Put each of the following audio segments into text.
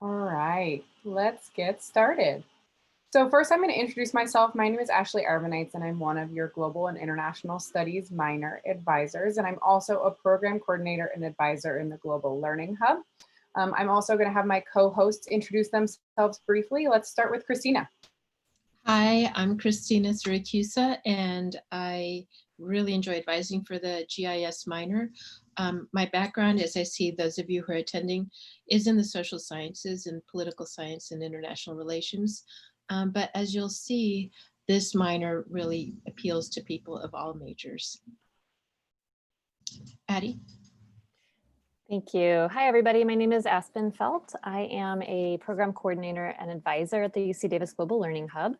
All right, let's get started. So, first, I'm going to introduce myself. My name is Ashley Arvanites, and I'm one of your Global and International Studies minor advisors. And I'm also a program coordinator and advisor in the Global Learning Hub. I'm also going to have my co hosts introduce themselves briefly. Let's start with Christina. Hi, I'm Christina Siracusa, and I really enjoy advising for the GIS minor. My background, as I see those of you who are attending, is in the social sciences and political science and international relations. But as you'll see, this minor really appeals to people of all majors. Addie? Thank you. Hi, everybody. My name is Aspen Felt. I am a program coordinator and advisor at the UC Davis Global Learning Hub.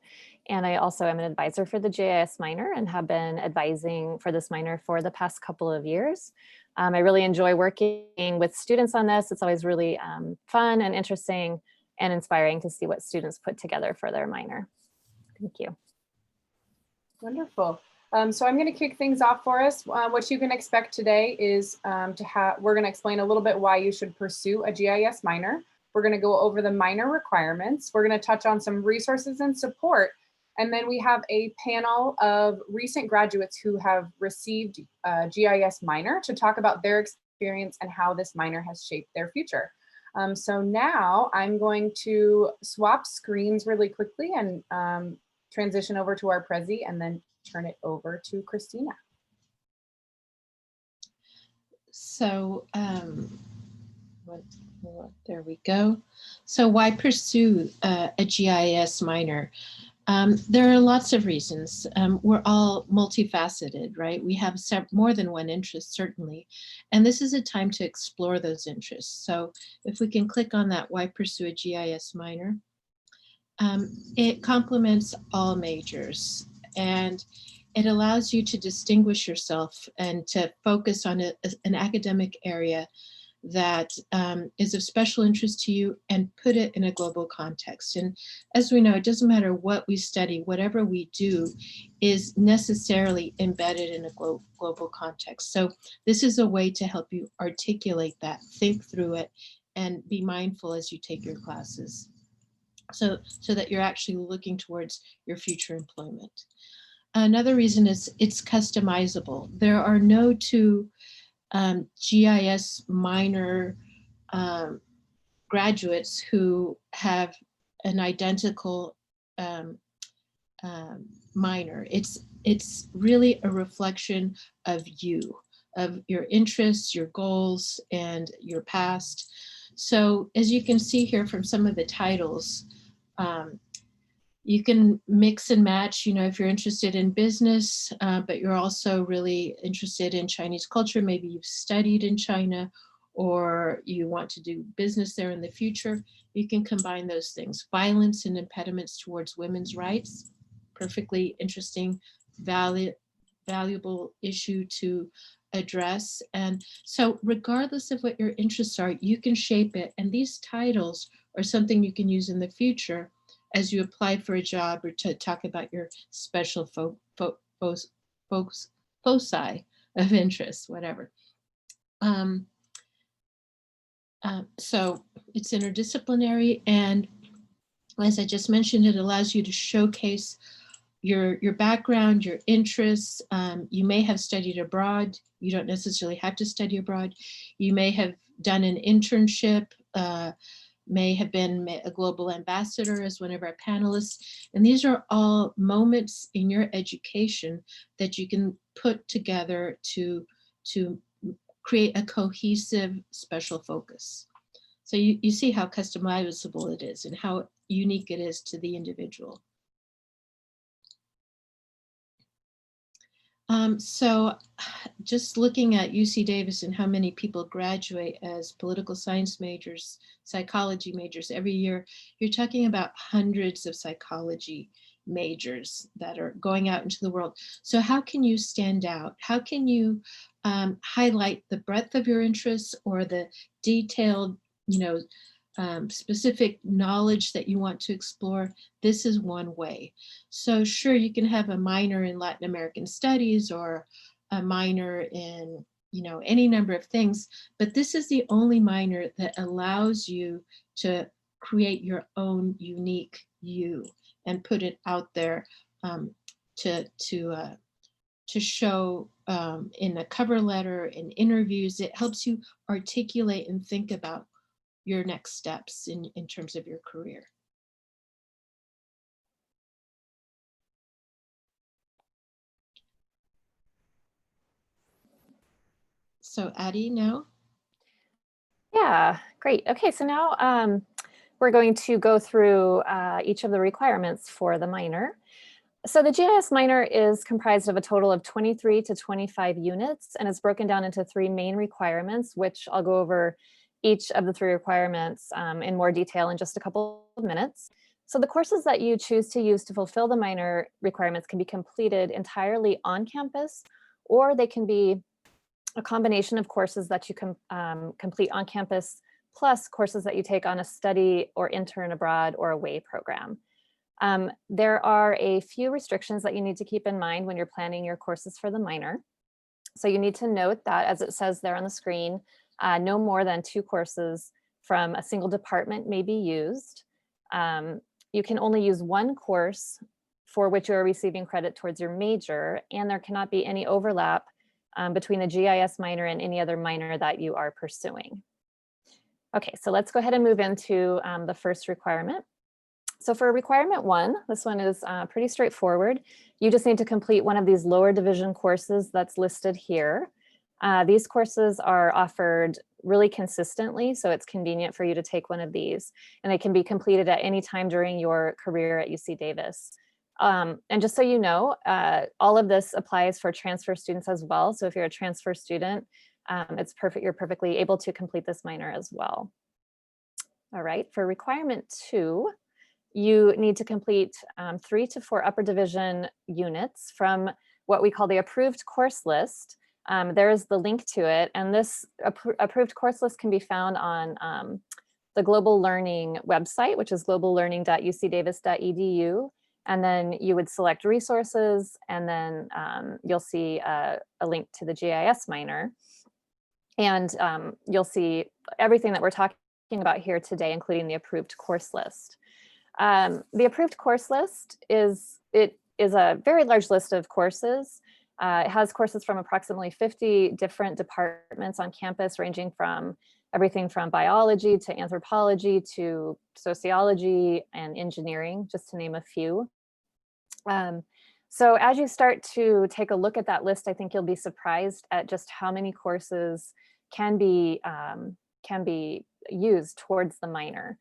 And I also am an advisor for the GIS minor and have been advising for this minor for the past couple of years. I really enjoy working with students on this. It's always really fun and interesting and inspiring to see what students put together for their minor. Thank you. Wonderful. So I'm going to kick things off for us. What you can expect today is we're going to explain a little bit why you should pursue a GIS minor. We're going to go over the minor requirements. We're going to touch on some resources and support. And then we have a panel of recent graduates who have received a GIS minor to talk about their experience and how this minor has shaped their future. So now I'm going to swap screens really quickly and transition over to our Prezi and then turn it over to Christina. So there we go. So why pursue a GIS minor? There are lots of reasons. We're all multifaceted, right? We have more than one interest, certainly. And this is a time to explore those interests. So if we can click on that, why pursue a GIS minor? It complements all majors, and it allows you to distinguish yourself and to focus on an academic area that is of special interest to you and put it in a global context. And as we know, it doesn't matter what we study, whatever we do is necessarily embedded in a global context. So this is a way to help you articulate that, think through it, and be mindful as you take your classes. So that you're actually looking towards your future employment. Another reason is it's customizable. There are no two GIS minor graduates who have an identical minor. It's really a reflection of you, of your interests, your goals, and your past. So as you can see here from some of the titles, you can mix and match, if you're interested in business, but you're also really interested in Chinese culture, maybe you've studied in China or you want to do business there in the future, you can combine those things. Violence and impediments towards women's rights, perfectly interesting, valuable issue to address. And so regardless of what your interests are, you can shape it. And these titles are something you can use in the future as you apply for a job or to talk about your special foci of interest, whatever. So it's interdisciplinary, and as I just mentioned, it allows you to showcase your background, your interests. You may have studied abroad. You don't necessarily have to study abroad. You may have done an internship, may have been a global ambassador as one of our panelists. And these are all moments in your education that you can put together to create a cohesive special focus. So you see how customizable it is and how unique it is to the individual. So just looking at UC Davis and how many people graduate as political science majors, psychology majors every year, you're talking about hundreds of psychology majors that are going out into the world. So how can you stand out? How can you highlight the breadth of your interests or the detailed, specific knowledge that you want to explore? This is one way. So sure, you can have a minor in Latin American studies or a minor in, any number of things, but this is the only minor that allows you to create your own unique you and put it out there to show in a cover letter, in interviews. It helps you articulate and think about your next steps in terms of your career. So Addie, now? Yeah, great. Okay, so now we're going to go through each of the requirements for the minor. So the GIS minor is comprised of a total of 23 to 25 units, and it's broken down into 3 main requirements, which I'll go over each of the 3 requirements in more detail in just a couple of minutes. So the courses that you choose to use to fulfill the minor requirements can be completed entirely on campus, or they can be a combination of courses that you can complete on campus, plus courses that you take on a study or intern abroad or away program. There are a few restrictions that you need to keep in mind when you're planning your courses for the minor. So you need to note that, as it says there on the screen, no more than 2 courses from a single department may be used. You can only use 1 course for which you are receiving credit towards your major, and there cannot be any overlap between the GIS minor and any other minor that you are pursuing. Okay, so let's go ahead and move into the first requirement. So for requirement 1, this one is pretty straightforward. You just need to complete one of these lower division courses that's listed here. These courses are offered really consistently, so it's convenient for you to take one of these, and they can be completed at any time during your career at UC Davis. And just so you know, all of this applies for transfer students as well. So if you're a transfer student, it's perfect. You're perfectly able to complete this minor as well. All right, for requirement 2, you need to complete 3 to 4 upper division units from what we call the approved course list. There is the link to it, and this approved course list can be found on the Global Learning website, which is globallearning.ucdavis.edu. And then you would select resources, and then you'll see a link to the GIS minor. And you'll see everything that we're talking about here today, including the approved course list. The approved course list is a very large list of courses. It has courses from approximately 50 different departments on campus, ranging from everything from biology to anthropology to sociology and engineering, just to name a few. So as you start to take a look at that list, I think you'll be surprised at just how many courses can be used towards the minor.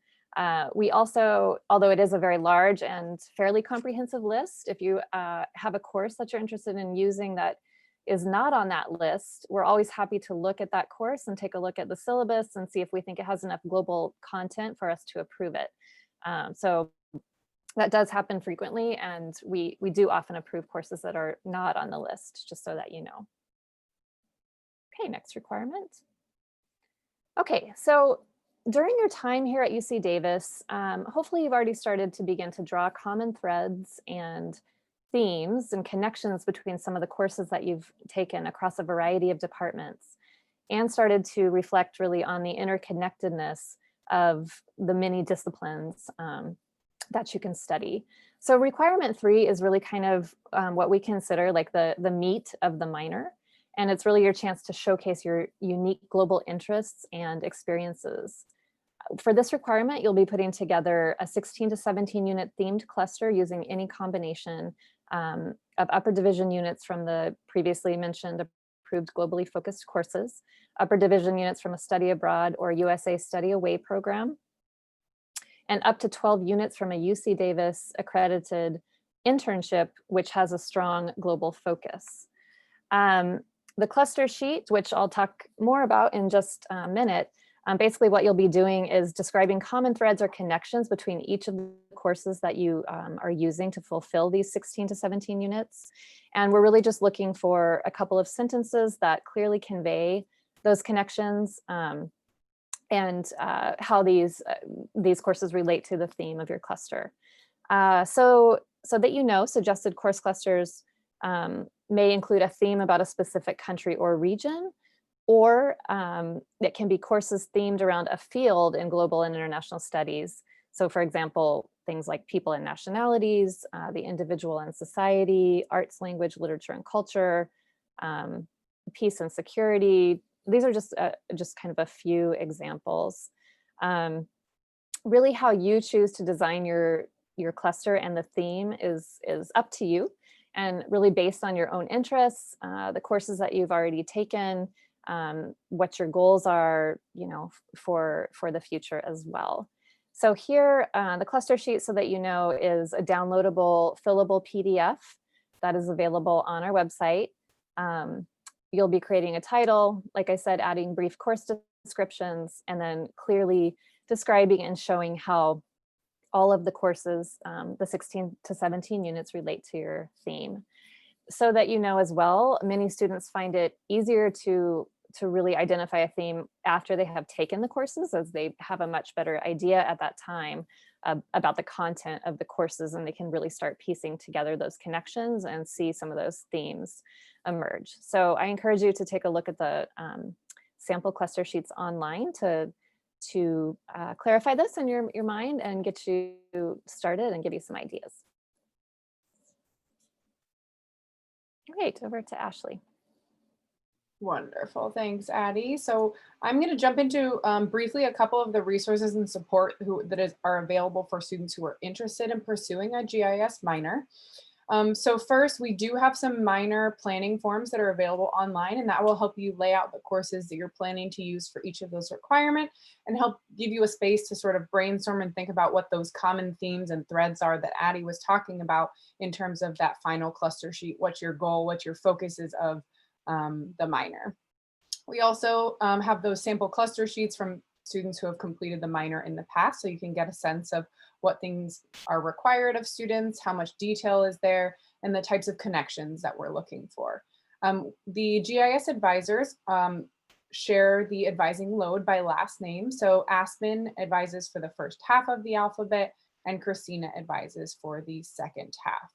We also, although it is a very large and fairly comprehensive list, if you have a course that you're interested in using that is not on that list, we're always happy to look at that course and take a look at the syllabus and see if we think it has enough global content for us to approve it. So that does happen frequently, and we do often approve courses that are not on the list, just so that you know. Okay, next requirement. Okay, so during your time here at UC Davis, hopefully you've already started to begin to draw common threads and themes and connections between some of the courses that you've taken across a variety of departments, and started to reflect really on the interconnectedness of the many disciplines that you can study. So requirement 3 is really kind of what we consider like the meat of the minor. And it's really your chance to showcase your unique global interests and experiences. For this requirement, you'll be putting together a 16 to 17 unit themed cluster using any combination of upper division units from the previously mentioned approved globally focused courses, upper division units from a study abroad or USA study away program, and up to 12 units from a UC Davis accredited internship, which has a strong global focus. The cluster sheet, which I'll talk more about in just a minute, basically what you'll be doing is describing common threads or connections between each of the courses that you are using to fulfill these 16 to 17 units. And we're really just looking for a couple of sentences that clearly convey those connections and how these courses relate to the theme of your cluster. So that you know, suggested course clusters may include a theme about a specific country or region, or it can be courses themed around a field in global and international studies. So for example, things like people and nationalities, the individual and society, arts, language, literature, and culture, peace and security. These are just kind of a few examples. Really how you choose to design your cluster and the theme is up to you, and really based on your own interests, the courses that you've already taken, what your goals are, you know, for the future as well. So here, the cluster sheet, so that you know, is a downloadable, fillable PDF that is available on our website. You'll be creating a title, like I said, adding brief course descriptions, and then clearly describing and showing how all of the courses, the 16 to 17 units, relate to your theme. So that you know as well, many students find it easier to really identify a theme after they have taken the courses, as they have a much better idea at that time about the content of the courses, and they can really start piecing together those connections and see some of those themes emerge. So I encourage you to take a look at the sample cluster sheets online to clarify this in your mind and get you started and give you some ideas. Great, over to Ashley. Wonderful, thanks, Addie. So I'm going to jump into briefly a couple of the resources and support that are available for students who are interested in pursuing a GIS minor. So first, we do have some minor planning forms that are available online, and that will help you lay out the courses that you're planning to use for each of those requirements, and help give you a space to sort of brainstorm and think about what those common themes and threads are that Addie was talking about in terms of that final cluster sheet. What's your goal, what your focus is of the minor. We also have those sample cluster sheets from students who have completed the minor in the past, so you can get a sense of what things are required of students, how much detail is there, and the types of connections that we're looking for. The GIS advisors share the advising load by last name. So Aspen advises for the first half of the alphabet, and Christina advises for the second half.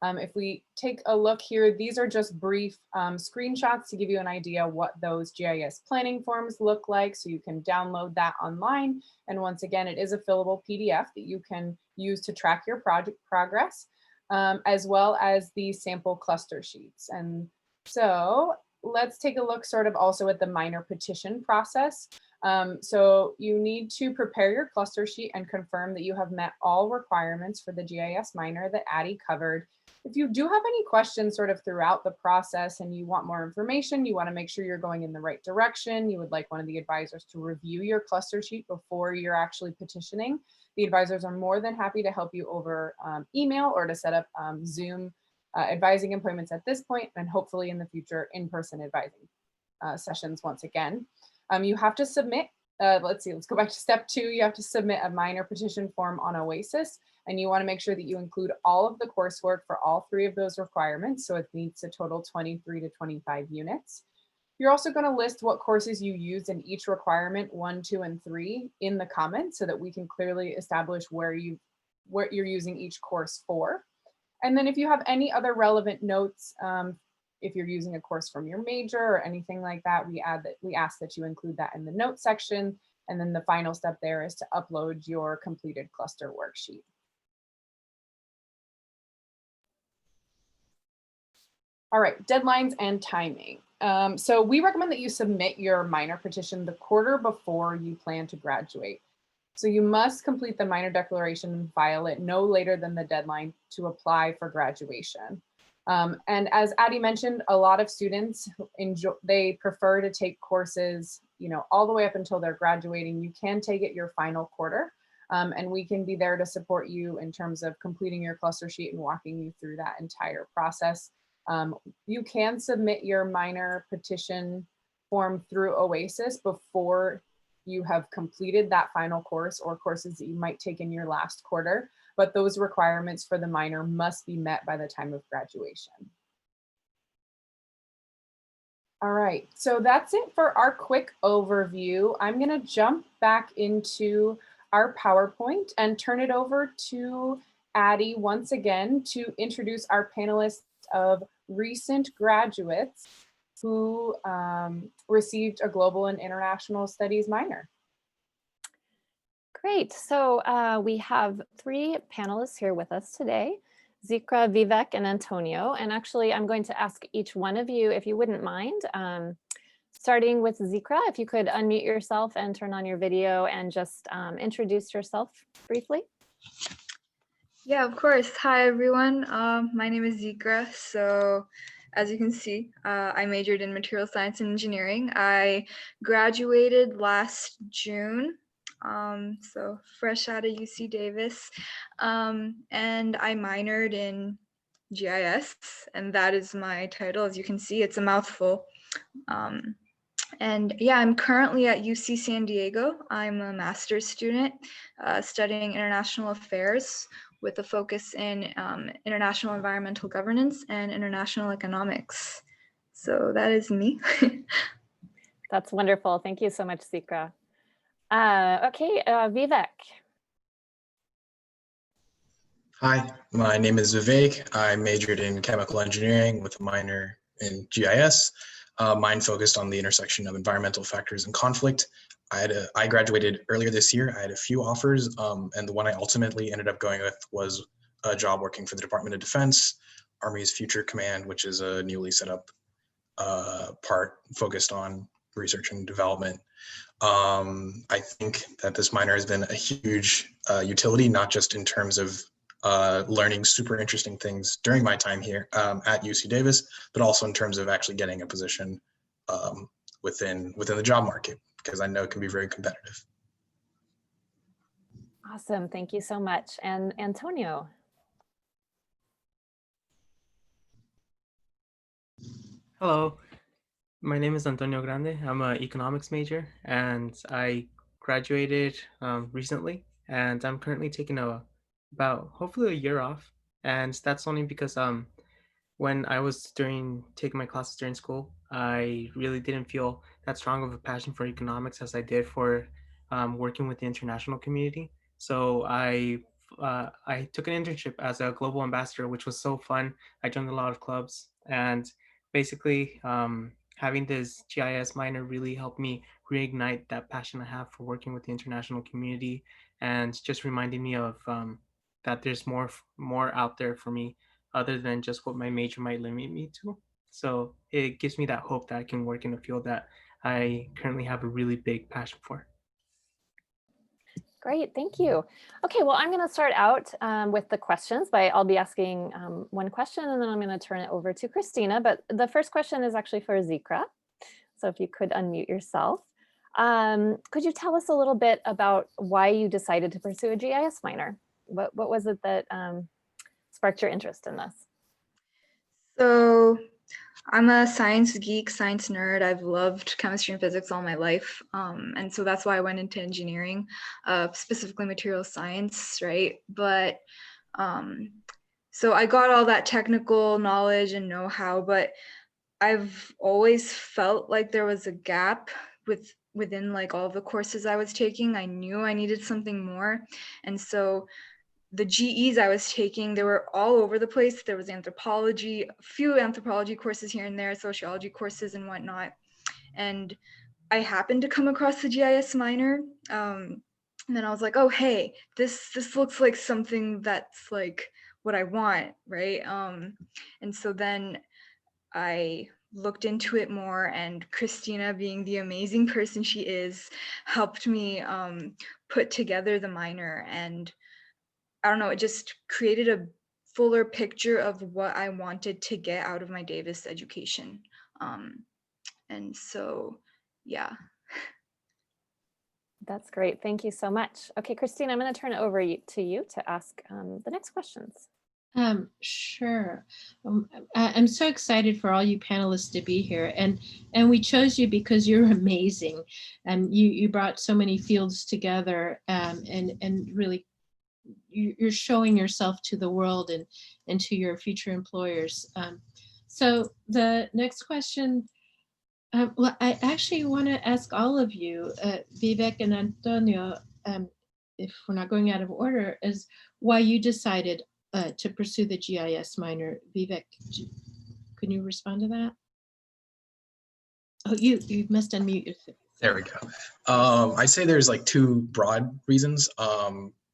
If we take a look here, these are just brief screenshots to give you an idea what those GIS planning forms look like, so you can download that online. And once again, it is a fillable PDF that you can use to track your project progress, as well as the sample cluster sheets. And so let's take a look sort of also at the minor petition process. So you need to prepare your cluster sheet and confirm that you have met all requirements for the GIS minor that Addie covered. If you do have any questions sort of throughout the process and you want more information, you want to make sure you're going in the right direction, you would like one of the advisors to review your cluster sheet before you're actually petitioning, the advisors are more than happy to help you over email or to set up Zoom advising appointments at this point, and hopefully in the future in-person advising sessions once again. You have to submit, let's go back to step 2. You have to submit a minor petition form on OASIS, and you want to make sure that you include all of the coursework for all 3 of those requirements. So it needs to total 23 to 25 units. You're also going to list what courses you used in each requirement 1, 2, and 3 in the comments, so that we can clearly establish what you're using each course for. And then if you have any other relevant notes, if you're using a course from your major or anything like that, we ask that you include that in the notes section. And then the final step there is to upload your completed cluster worksheet. All right, deadlines and timing. So we recommend that you submit your minor petition the quarter before you plan to graduate. So you must complete the minor declaration and file it no later than the deadline to apply for graduation. And as Addie mentioned, a lot of students they prefer to take courses, all the way up until they're graduating. You can take it your final quarter, and we can be there to support you in terms of completing your cluster sheet and walking you through that entire process. You can submit your minor petition form through OASIS before you have completed that final course or courses that you might take in your last quarter, but those requirements for the minor must be met by the time of graduation. All right, so that's it for our quick overview. I'm going to jump back into our PowerPoint and turn it over to Addie once again to introduce our panelists of recent graduates who received a Global and International Studies minor. Great. So we have three panelists here with us today, Zikra, Vivek, and Antonio. And actually, I'm going to ask each one of you, if you wouldn't mind, starting with Zikra, if you could unmute yourself and turn on your video and just introduce yourself briefly. Yeah, of course. Hi, everyone. My name is Zikra. So as you can see, I majored in material science and engineering. I graduated last June, so fresh out of UC Davis. And I minored in GIS, and that is my title. As you can see, it's a mouthful. And yeah, I'm currently at UC San Diego. I'm a master's student studying international affairs with a focus in international environmental governance and international economics. So that is me. That's wonderful. Thank you so much, Zikra. Okay, Vivek. Hi, my name is Vivek. I majored in chemical engineering with a minor in GIS. Mine focused on the intersection of environmental factors and conflict. I graduated earlier this year. I had a few offers, and the one I ultimately ended up going with was a job working for the Department of Defense, Army's Future Command, which is a newly set up part focused on research and development. I think that this minor has been a huge utility, not just in terms of learning super interesting things during my time here at UC Davis, but also in terms of actually getting a position within the job market, because I know it can be very competitive. Awesome. Thank you so much. And Antonio. Hello, my name is Antonio Grande. I'm an economics major and I graduated recently, and I'm currently taking about hopefully a year off. And that's only because when I was taking my classes during school, I really didn't feel that strong of a passion for economics as I did for working with the international community. So I took an internship as a global ambassador, which was so fun. I joined a lot of clubs, and basically having this GIS minor really helped me reignite that passion I have for working with the international community, and just reminding me of that there's more out there for me other than just what my major might limit me to. So it gives me that hope that I can work in a field that I currently have a really big passion for. Great, thank you. Okay, well, I'm going to start out with the questions. I'll be asking one question, and then I'm going to turn it over to Christina. But the first question is actually for Zikra. So if you could unmute yourself. Could you tell us a little bit about why you decided to pursue a GIS minor? What was it that sparked your interest in this? So I'm a science geek, science nerd. I've loved chemistry and physics all my life. And so that's why I went into engineering, specifically material science, right? But so I got all that technical knowledge and know-how, but I've always felt like there was a gap within like all the courses I was taking. I knew I needed something more. And so the GEs I was taking, they were all over the place. There was anthropology, a few anthropology courses here and there, sociology courses and whatnot. And I happened to come across the GIS minor. And then I was like, oh, hey, this looks like something that's like what I want, right? And so then I looked into it more, and Christina, being the amazing person she is, helped me put together the minor. And I don't know, it just created a fuller picture of what I wanted to get out of my Davis education. And so, yeah. That's great. Thank you so much. Okay, Christina, I'm going to turn it over to you to ask the next questions. Sure. I'm so excited for all you panelists to be here, and we chose you because you're amazing, and you brought so many fields together, and really you're showing yourself to the world and to your future employers. So the next question, well, I actually want to ask all of you, Vivek and Antonio, if we're not going out of order, is why you decided to pursue the GIS minor. Vivek, can you respond to that? Oh, you must unmute yourself. There we go. I'd say there's like two broad reasons.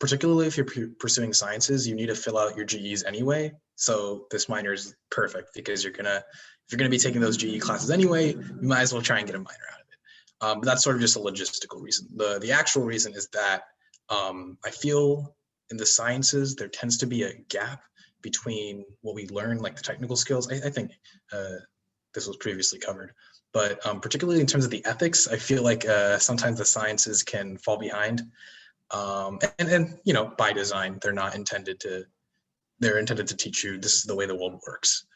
Particularly if you're pursuing sciences, you need to fill out your GEs anyway. So this minor is perfect because if you're gonna be taking those GE classes anyway, you might as well try and get a minor out of it. But that's sort of just a logistical reason. The actual reason is that I feel in the sciences there tends to be a gap between what we learn, like the technical skills. I think this was previously covered. But particularly in terms of the ethics, I feel like sometimes the sciences can fall behind. And you know, by design, they're intended to teach you this is the way the world works.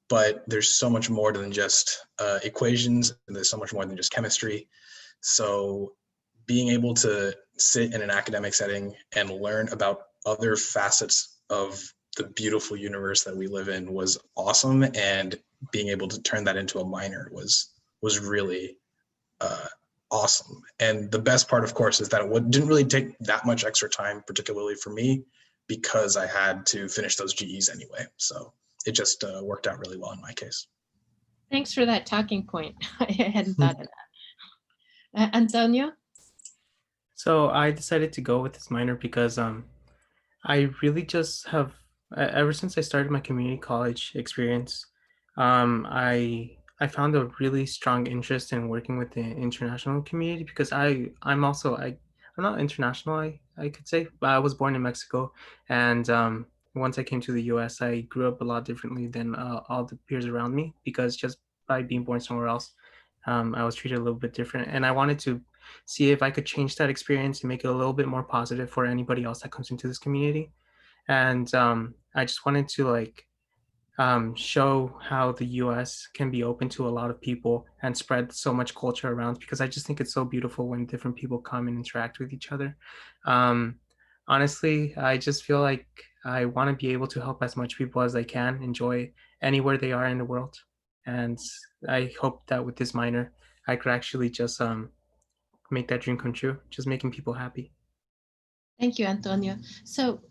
But there's so much more than just equations, and there's so much more than just chemistry. So being able to sit in an academic setting and learn about other facets of the beautiful universe that we live in was awesome, and being able to turn that into a minor was really awesome. And the best part, of course, is that it didn't really take that much extra time, particularly for me, because I had to finish those GEs anyway. So it just worked out really well in my case. Thanks for that talking point. I hadn't thought of that. Antonio? So I decided to go with this minor because I really just have, ever since I started my community college experience, I found a really strong interest in working with the international community because I'm not international, I could say, but I was born in Mexico, and once I came to the US, I grew up a lot differently than all the peers around me, because just by being born somewhere else, I was treated a little bit different, and I wanted to see if I could change that experience and make it a little bit more positive for anybody else that comes into this community. And I just wanted to show how the US can be open to a lot of people and spread so much culture around, because I just think it's so beautiful when different people come and interact with each other. Honestly, I just feel like I want to be able to help as much people as I can enjoy anywhere they are in the world. And I hope that with this minor, I could actually just make that dream come true, just making people happy. Thank you, Antonio. So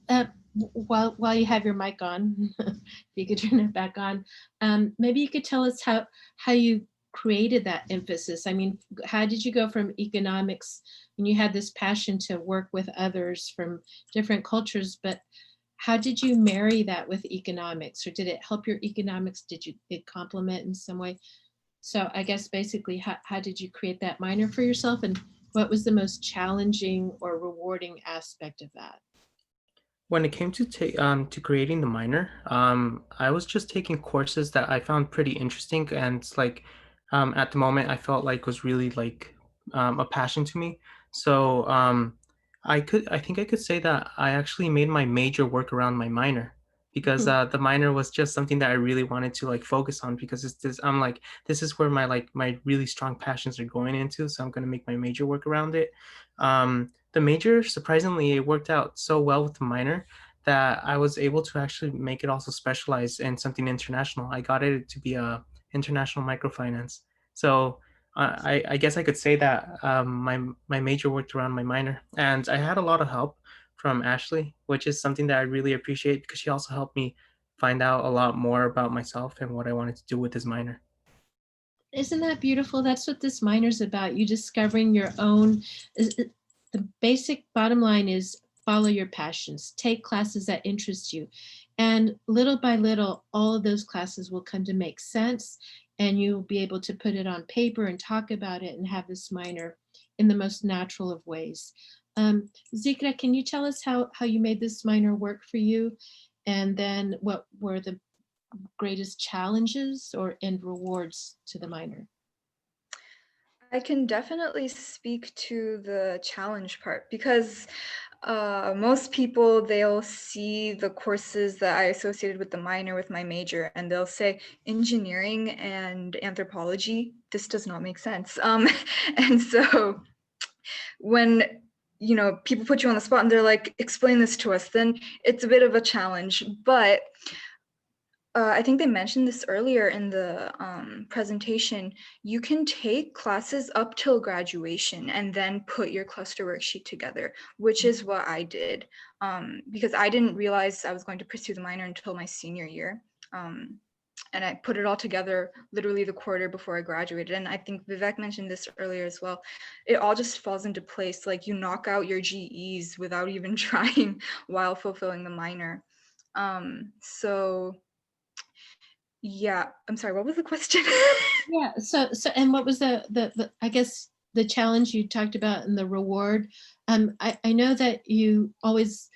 while you have your mic on, if you could turn it back on, maybe you could tell us how you created that emphasis. I mean, how did you go from economics when you had this passion to work with others from different cultures, but how did you marry that with economics, or did it help your economics? Did it complement in some way? So I guess basically, how did you create that minor for yourself, and what was the most challenging or rewarding aspect of that? When it came to creating the minor, I was just taking courses that I found pretty interesting, and at the moment I felt like was really a passion to me. So I think I could say that I actually made my major work around my minor, because the minor was just something that I really wanted to focus on, because this is where my really strong passions are going into, so I'm going to make my major work around it. The major, surprisingly, it worked out so well with the minor that I was able to actually make it also specialize in something international. I got it to be a international microfinance. So I guess I could say that my major worked around my minor, and I had a lot of help from Ashley, which is something that I really appreciate, because she also helped me find out a lot more about myself and what I wanted to do with this minor. Isn't that beautiful? That's what this minor's about. You discovering your own. The basic bottom line is follow your passions, take classes that interest you. And little by little, all of those classes will come to make sense, and you'll be able to put it on paper and talk about it and have this minor in the most natural of ways. Zikra, can you tell us how you made this minor work for you? And then what were the greatest challenges and rewards to the minor? I can definitely speak to the challenge part, because most people, they'll see the courses that I associated with the minor with my major, and they'll say engineering and anthropology, this does not make sense. And so when people put you on the spot and they're like, explain this to us, then it's a bit of a challenge. But I think they mentioned this earlier in the presentation. You can take classes up till graduation and then put your cluster worksheet together, which is what I did, because I didn't realize I was going to pursue the minor until my senior year. and I put it all together literally the quarter before I graduated. And I think Vivek mentioned this earlier as well. It all just falls into place. Like you knock out your GEs without even trying while fulfilling the minor. So yeah, I'm sorry, what was the question? Yeah, so and what was the I guess the challenge you talked about and the reward? I know that you always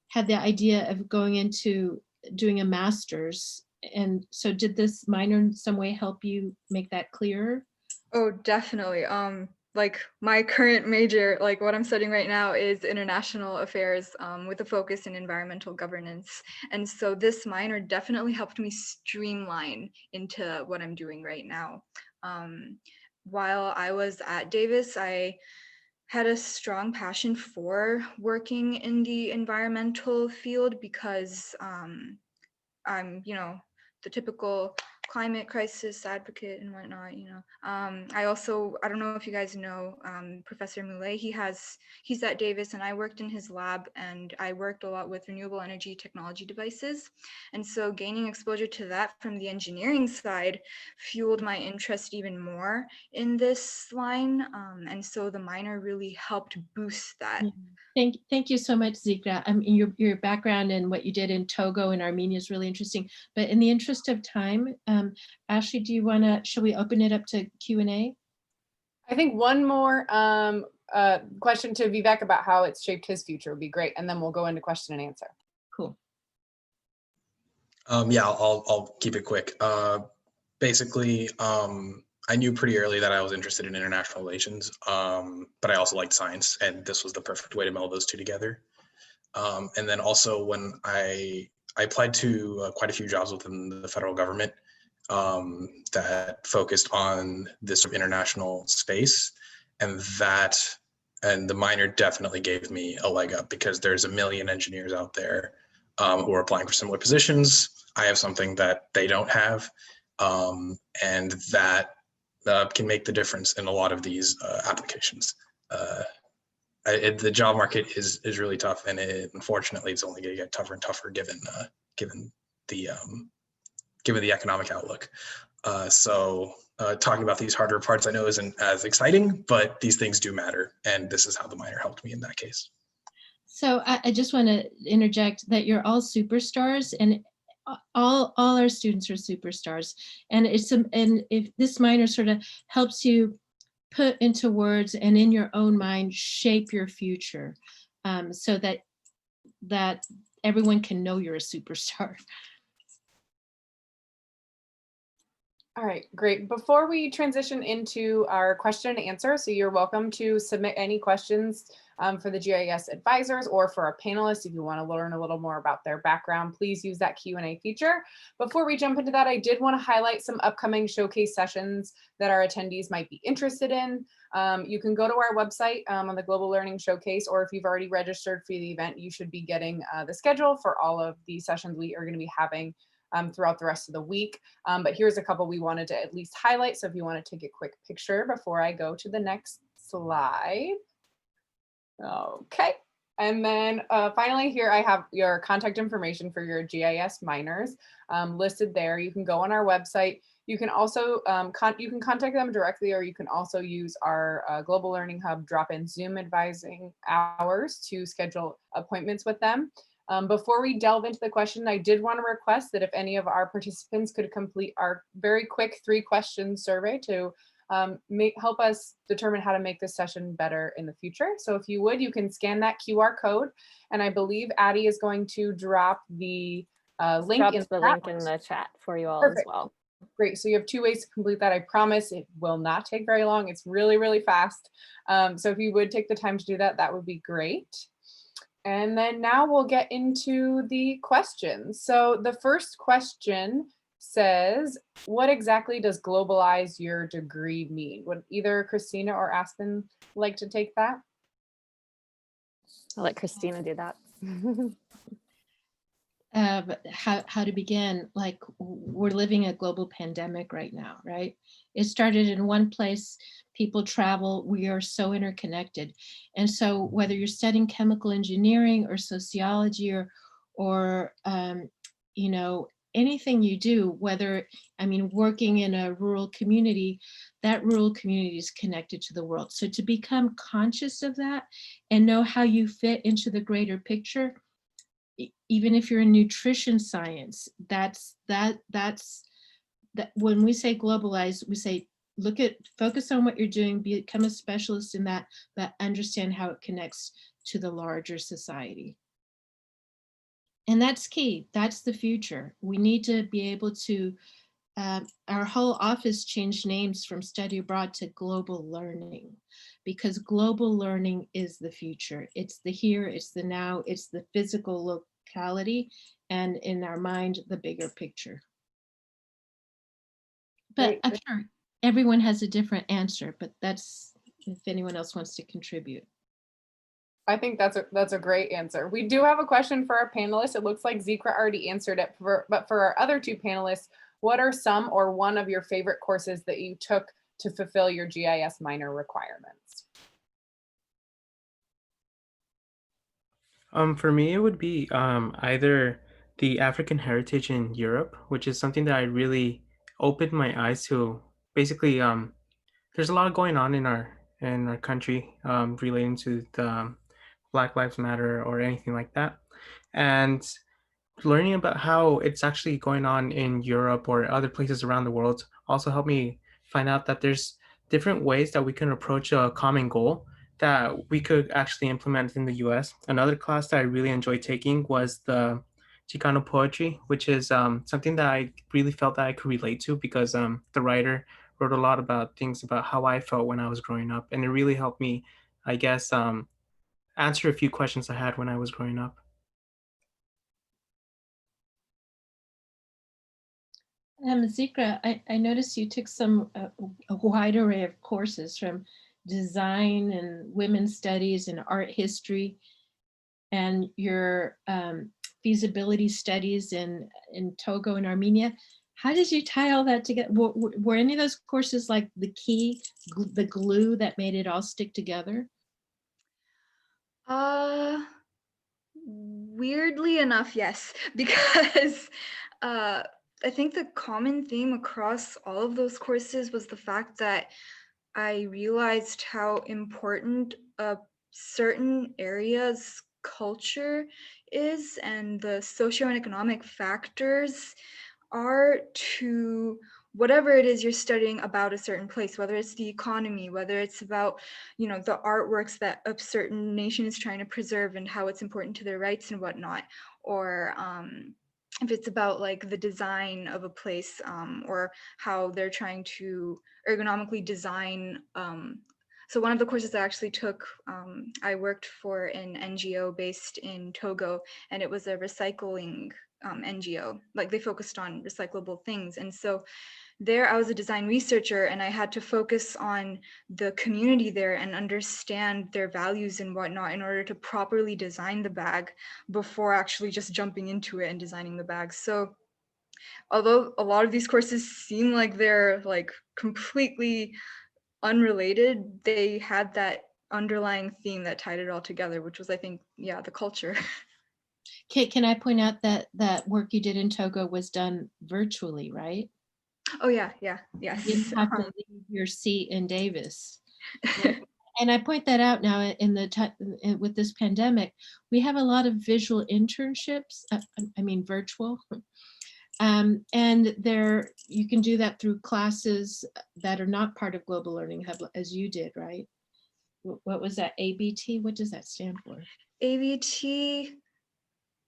had the idea of going into doing a master's, and so did this minor in some way help you make that clearer? Oh, definitely. Like my current major, like what I'm studying right now is international affairs with a focus in environmental governance. And so this minor definitely helped me streamline into what I'm doing right now. While I was at Davis, I had a strong passion for working in the environmental field because I'm, the typical climate crisis advocate and whatnot. I don't know if you guys know Professor Moulet. He's at Davis, and I worked in his lab, and I worked a lot with renewable energy technology devices. And so gaining exposure to that from the engineering side fueled my interest even more in this line. And so the minor really helped boost that. Thank you so much, Zikra. I mean, your background and what you did in Togo and Armenia is really interesting. But in the interest of time, Ashley, do you want to, shall we open it up to Q&A? I think one more question to Vivek about how it's shaped his future would be great. And then we'll go into question and answer. Cool. Yeah, I'll keep it quick. Basically, I knew pretty early that I was interested in international relations, but I also liked science, and this was the perfect way to meld those two together. And then also when I applied to quite a few jobs within the federal government that focused on this sort of international space, and the minor definitely gave me a leg up because there's a million engineers out there who are applying for similar positions. I have something that they don't have, and that can make the difference in a lot of these applications. The job market is really tough, and unfortunately it's only going to get tougher and tougher given the economic outlook. So talking about these harder parts I know isn't as exciting, but these things do matter, and this is how the minor helped me in that case. So I just want to interject that you're all superstars, and all our students are superstars, and and if this minor sort of helps you put into words and in your own mind shape your future, so that everyone can know you're a superstar. All right, great. Before we transition into our question and answer, so you're welcome to submit any questions for the GIS advisors or for our panelists. If you want to learn a little more about their background, please use that Q&A feature. Before we jump into that, I did want to highlight some upcoming showcase sessions that our attendees might be interested in. You can go to our website on the Global Learning Showcase, or if you've already registered for the event, you should be getting the schedule for all of the sessions we are going to be having throughout the rest of the week. But here's a couple we wanted to at least highlight. So if you want to take a quick picture before I go to the next slide. Okay. And then finally here I have your contact information for your GIS minors listed there. You can go on our website. You can also contact them directly, or you can also use our Global Learning Hub drop-in Zoom advising hours to schedule appointments with them. Before we delve into the question, I did want to request that if any of our participants could complete our very quick 3-question survey to help us determine how to make this session better in the future. So if you would, you can scan that QR code, and I believe Addie is going to drop the link in the chat for you all. Perfect. As well. Great. So you have 2 ways to complete that. I promise it will not take very long. It's really, really fast. So if you would take the time to do that, that would be great. And then now we'll get into the questions. So the first question says, what exactly does globalize your degree mean? Would either Christina or Aspen like to take that? I'll let Christina do that. How to begin? Like, we're living a global pandemic right now, right? It started in one place, people travel, we are so interconnected. And so whether you're studying chemical engineering or sociology or anything you do, whether, I mean, working in a rural community, that rural community is connected to the world. So to become conscious of that and know how you fit into the greater picture, even if you're in nutrition science, that's that when we say globalize, we say, focus on what you're doing, become a specialist in that, but understand how it connects to the larger society. And that's key. That's the future. We need to be able to, our whole office changed names from study abroad to global learning, because global learning is the future. It's the here, it's the now, it's the physical locality, and in our mind, the bigger picture. But I'm sure everyone has a different answer, but that's if anyone else wants to contribute. I think that's a great answer. We do have a question for our panelists. It looks like Zikra already answered it, but for our other two panelists, what are some or one of your favorite courses that you took to fulfill your GIS minor requirements? For me, it would be either the African heritage in Europe, which is something that I really opened my eyes to. Basically, there's a lot going on in our country relating to the Black Lives Matter or anything like that, and learning about how it's actually going on in Europe or other places around the world also helped me find out that there's different ways that we can approach a common goal that we could actually implement in the US. Another class that I really enjoyed taking was the Chicano poetry, which is something that I really felt that I could relate to, because the writer wrote a lot about things about how I felt when I was growing up. And it really helped me, I guess, answer a few questions I had when I was growing up. Zikra, I noticed you took a wide array of courses, from design and women's studies and art history, and your feasibility studies in Togo and Armenia. How did you tie all that together? Were any of those courses like the key, the glue that made it all stick together? Weirdly enough, yes, because I think the common theme across all of those courses was the fact that I realized how important a certain area's culture is and the socio and economic factors are to whatever it is you're studying about a certain place, whether it's the economy, whether it's about, the artworks that a certain nation is trying to preserve and how it's important to their rights and whatnot, or if it's about like the design of a place, or how they're trying to ergonomically design. So one of the courses I actually took, I worked for an NGO based in Togo, and it was a recycling NGO. Like, they focused on recyclable things. And so there I was a design researcher, and I had to focus on the community there and understand their values and whatnot in order to properly design the bag before actually just jumping into it and designing the bag. So although a lot of these courses seem like they're like completely unrelated, they had that underlying theme that tied it all together, which was, I think, the culture. Can I point out that that work you did in Togo was done virtually, right? Oh yes. You didn't have to leave your seat in Davis. And I point that out now in with this pandemic, we have a lot of visual internships, virtual. And you can do that through classes that are not part of Global Learning Hub, as you did, right? What was that, ABT? What does that stand for? ABT,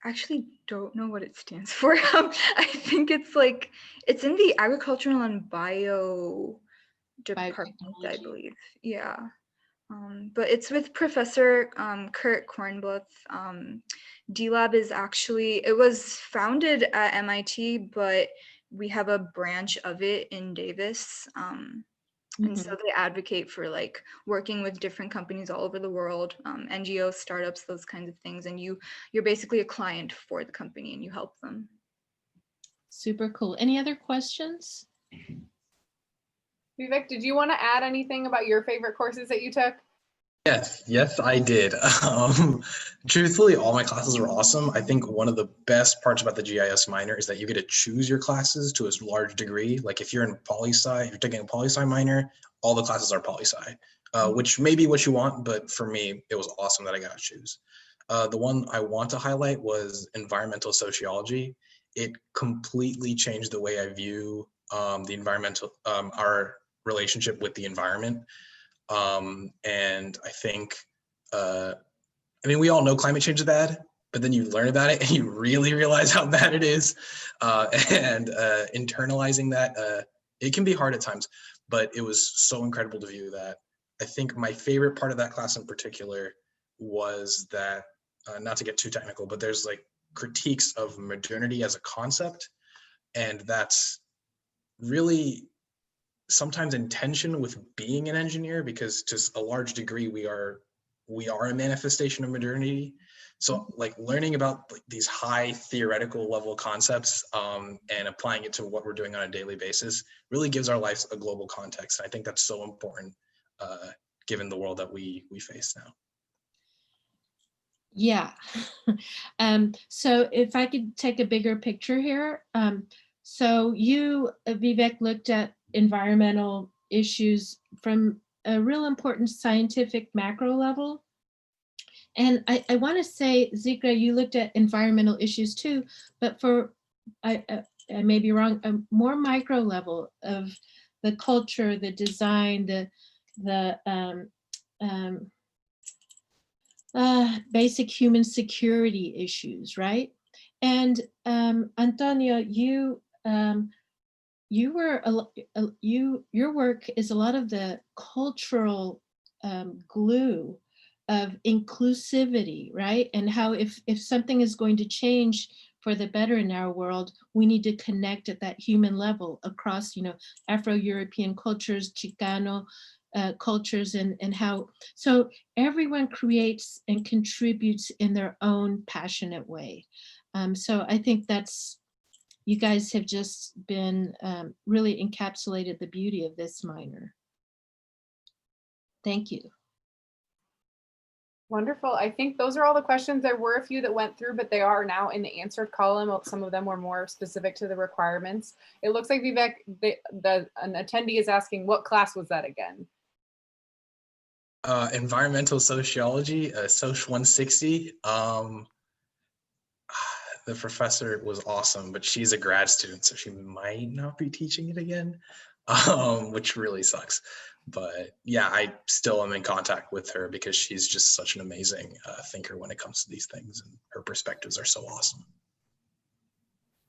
actually don't know what it stands for. I think it's in the agricultural and bio department, I believe. Yeah. But it's with Professor Kurt Kornbluth. D-Lab is it was founded at MIT, but we have a branch of it in Davis. And so they advocate for like working with different companies all over the world, NGOs, startups, those kinds of things. And you're basically a client for the company and you help them. Super cool. Any other questions? Vivek, did you want to add anything about your favorite courses that you took? Yes, I did. Truthfully, all my classes were awesome. I think one of the best parts about the GIS minor is that you get to choose your classes to a large degree. Like if you're in poli-sci, if you're taking a poli-sci minor, all the classes are poli-sci, which may be what you want, but for me, it was awesome that I got to choose. The one I want to highlight was environmental sociology. It completely changed the way I view the environmental, our relationship with the environment. And I think, I mean, we all know climate change is bad, but then you learn about it and you really realize how bad it is. And internalizing that, it can be hard at times, but it was so incredible to view that. I think my favorite part of that class in particular was that, not to get too technical, but there's like critiques of modernity as a concept. And that's really sometimes in tension with being an engineer, because to a large degree we are a manifestation of modernity. So like learning about like these high theoretical level concepts and applying it to what we're doing on a daily basis really gives our lives a global context. And I think that's so important given the world that we face now. Yeah. So if I could take a bigger picture here. So you, Vivek, looked at environmental issues from a real important scientific macro level. And I want to say, Zikra, you looked at environmental issues too, but for, I may be wrong, a more micro level of the culture, the design, the basic human security issues, right? And Antonio, your work is a lot of the cultural glue of inclusivity, right? And how if something is going to change for the better in our world, we need to connect at that human level across, Afro-European cultures, Chicano cultures, and how, so everyone creates and contributes in their own passionate way. So I think that's, you guys have just been really encapsulated the beauty of this minor. Thank you. Wonderful. I think those are all the questions. There were a few that went through, but they are now in the answered column. Some of them were more specific to the requirements. It looks like Vivek, an attendee is asking, what class was that again? Environmental sociology, Soc 160. The professor was awesome, but she's a grad student, so she might not be teaching it again, which really sucks. But yeah, I still am in contact with her because she's just such an amazing thinker when it comes to these things, and her perspectives are so awesome.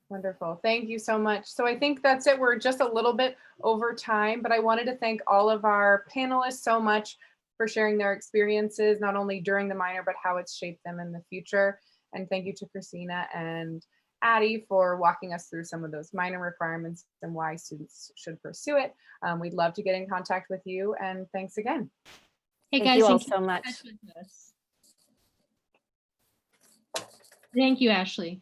Wonderful. Thank you so much. So I think that's it. We're just a little bit over time, but I wanted to thank all of our panelists so much for sharing their experiences, not only during the minor, but how it's shaped them in the future. And thank you to Christina and Addie for walking us through some of those minor requirements and why students should pursue it. We'd love to get in contact with you, and thanks again. Hey Thank guys, you all so much. Thank you, Ashley.